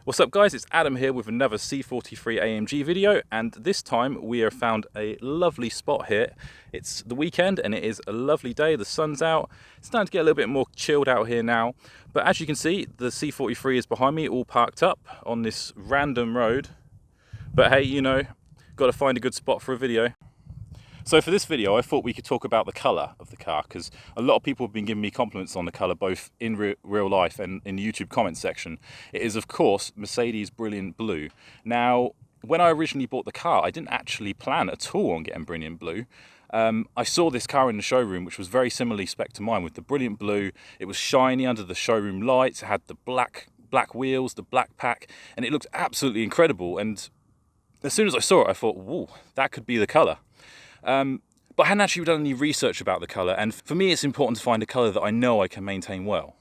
What's up guys, it's Adam here with another C43 AMG video, and this time we have found a lovely spot here. It's the weekend and it is a lovely day, the sun's out, it's starting to get a little bit more chilled out here now. But as you can see, the C43 is behind me, all parked up on this random road. But hey, you know, got to find a good spot for a video. So for this video, I thought we could talk about the colour of the car, because a lot of people have been giving me compliments on the colour, both in real life and in the YouTube comments section. It is, of course, Mercedes Brilliant Blue. Now, when I originally bought the car, I didn't actually plan at all on getting Brilliant Blue. I saw this car in the showroom, which was very similarly spec'd to mine with the Brilliant Blue. It was shiny under the showroom lights, it had the black wheels, the black pack, and it looked absolutely incredible. And as soon as I saw it, I thought, whoa, that could be the colour. But I hadn't actually done any research about the colour, and for me it's important to find a colour that I know I can maintain well.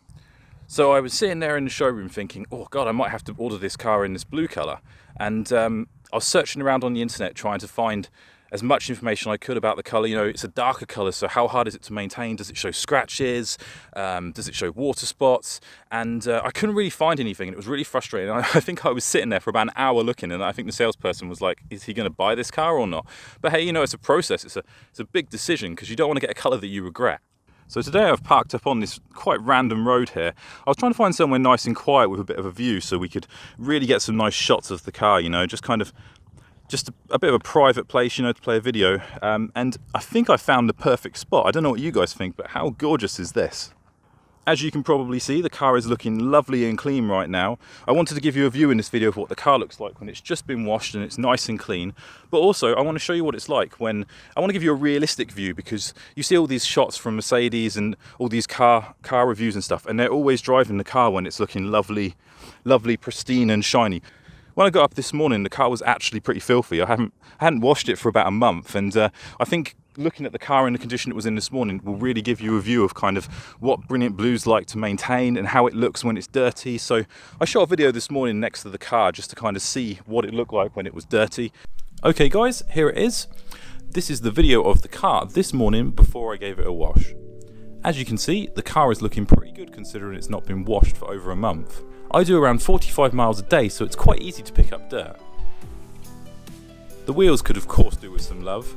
So I was sitting there in the showroom thinking, oh god, I might have to order this car in this blue colour. And I was searching around on the internet trying to find as much information I could about the colour. You know, it's a darker colour, so how hard is it to maintain? Does it show scratches? Does it show water spots? And I couldn't really find anything, and it was really frustrating. I think I was sitting there for about an hour looking, and I think the salesperson was like, is he going to buy this car or not? But hey, you know, it's a process, it's a big decision, because you don't want to get a colour that you regret. So today I've parked up on this quite random road here. I was trying to find somewhere nice and quiet with a bit of a view so we could really get some nice shots of the car, you know, just a bit of a private place, you know, to play a video. And I think I found the perfect spot. I don't know what you guys think, but how gorgeous is this? As you can probably see, the car is looking lovely and clean right now. I wanted to give you a view in this video of what the car looks like when it's just been washed and it's nice and clean. But also, I want to show you what it's like when... I want to give you a realistic view, because you see all these shots from Mercedes and all these car reviews and stuff, and they're always driving the car when it's looking lovely, pristine and shiny. When I got up this morning, the car was actually pretty filthy. I hadn't washed it for about a month, and I think looking at the car in the condition it was in this morning will really give you a view of kind of what Brilliant Blue's like to maintain and how it looks when it's dirty. So I shot a video this morning next to the car just to kind of see what it looked like when it was dirty. Okay guys, here it is. This is the video of the car this morning before I gave it a wash. As you can see, the car is looking pretty good considering it's not been washed for over a month. I do around 45 miles a day, so it's quite easy to pick up dirt. The wheels could of course do with some love.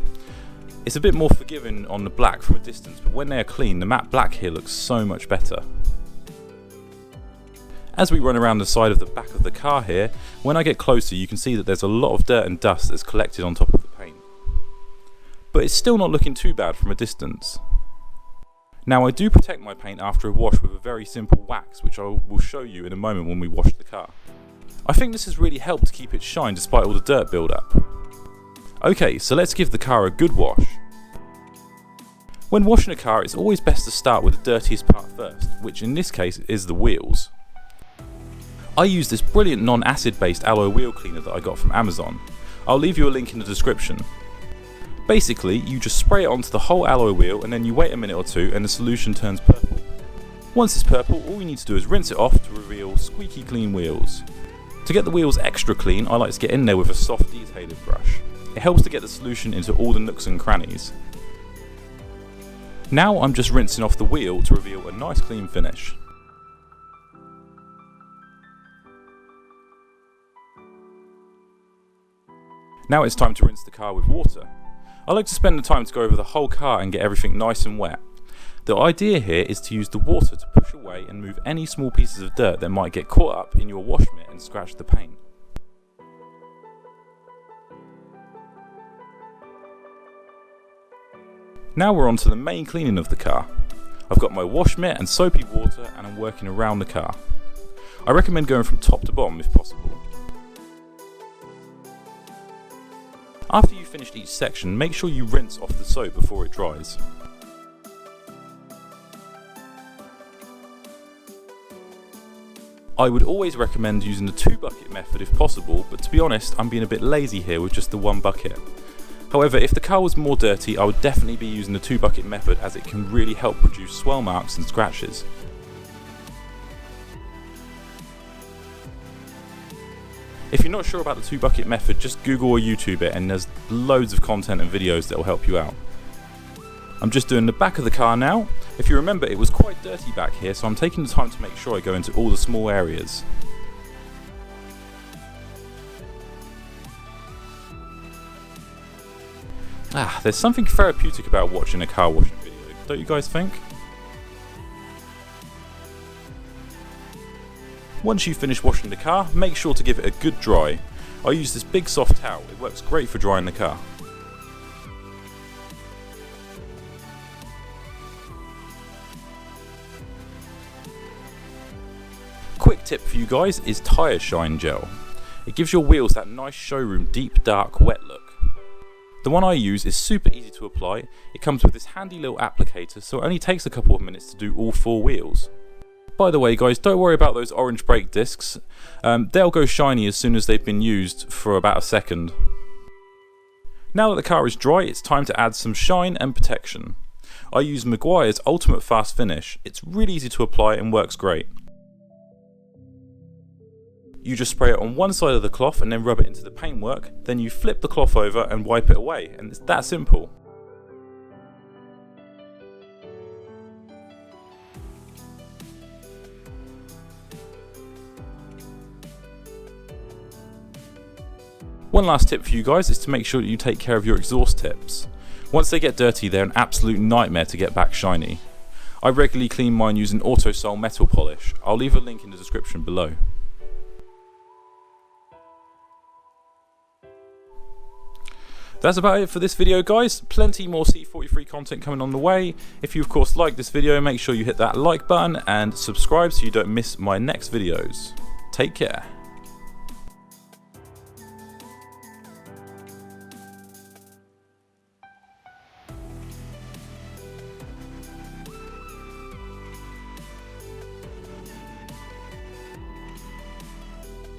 It's a bit more forgiving on the black from a distance, but when they are clean, the matte black here looks so much better. As we run around the side of the back of the car here, when I get closer you can see that there's a lot of dirt and dust that's collected on top of the paint. But it's still not looking too bad from a distance. Now I do protect my paint after a wash with a very simple wax, which I will show you in a moment when we wash the car. I think this has really helped to keep it shine despite all the dirt build-up. Okay, so let's give the car a good wash. When washing a car, it's always best to start with the dirtiest part first, which in this case is the wheels. I use this brilliant non-acid based alloy wheel cleaner that I got from Amazon. I'll leave you a link in the description. Basically, you just spray it onto the whole alloy wheel and then you wait a minute or two and the solution turns purple. Once it's purple, all you need to do is rinse it off to reveal squeaky clean wheels. To get the wheels extra clean, I like to get in there with a soft detailing brush. It helps to get the solution into all the nooks and crannies. Now I'm just rinsing off the wheel to reveal a nice clean finish. Now it's time to rinse the car with water. I like to spend the time to go over the whole car and get everything nice and wet. The idea here is to use the water to push away and move any small pieces of dirt that might get caught up in your wash mitt and scratch the paint. Now we're on to the main cleaning of the car. I've got my wash mitt and soapy water and I'm working around the car. I recommend going from top to bottom if possible. After you've finished each section, make sure you rinse off the soap before it dries. I would always recommend using the 2-bucket method if possible, but to be honest, I'm being a bit lazy here with just the 1 bucket. However, if the car was more dirty, I would definitely be using the 2-bucket method, as it can really help reduce swell marks and scratches. If you're not sure about the 2-bucket method, just Google or YouTube it and there's loads of content and videos that will help you out. I'm just doing the back of the car now. If you remember, it was quite dirty back here, so I'm taking the time to make sure I go into all the small areas. There's something therapeutic about watching a car washing video, don't you guys think? Once you finish washing the car, make sure to give it a good dry. I use this big soft towel, it works great for drying the car. Quick tip for you guys is Tyre Shine Gel. It gives your wheels that nice showroom deep dark wet look. The one I use is super easy to apply. It comes with this handy little applicator, so it only takes a couple of minutes to do all 4 wheels. By the way guys, don't worry about those orange brake discs. They'll go shiny as soon as they've been used for about a second. Now that the car is dry, it's time to add some shine and protection. I use Meguiar's Ultimate Fast Finish. It's really easy to apply and works great. You just spray it on one side of the cloth and then rub it into the paintwork, then you flip the cloth over and wipe it away, and it's that simple. One last tip for you guys is to make sure that you take care of your exhaust tips. Once they get dirty, they're an absolute nightmare to get back shiny. I regularly clean mine using Autosol metal polish. I'll leave a link in the description below. That's about it for this video guys. Plenty more C43 content coming on the way. If you of course like this video, make sure you hit that like button and subscribe so you don't miss my next videos. Take care.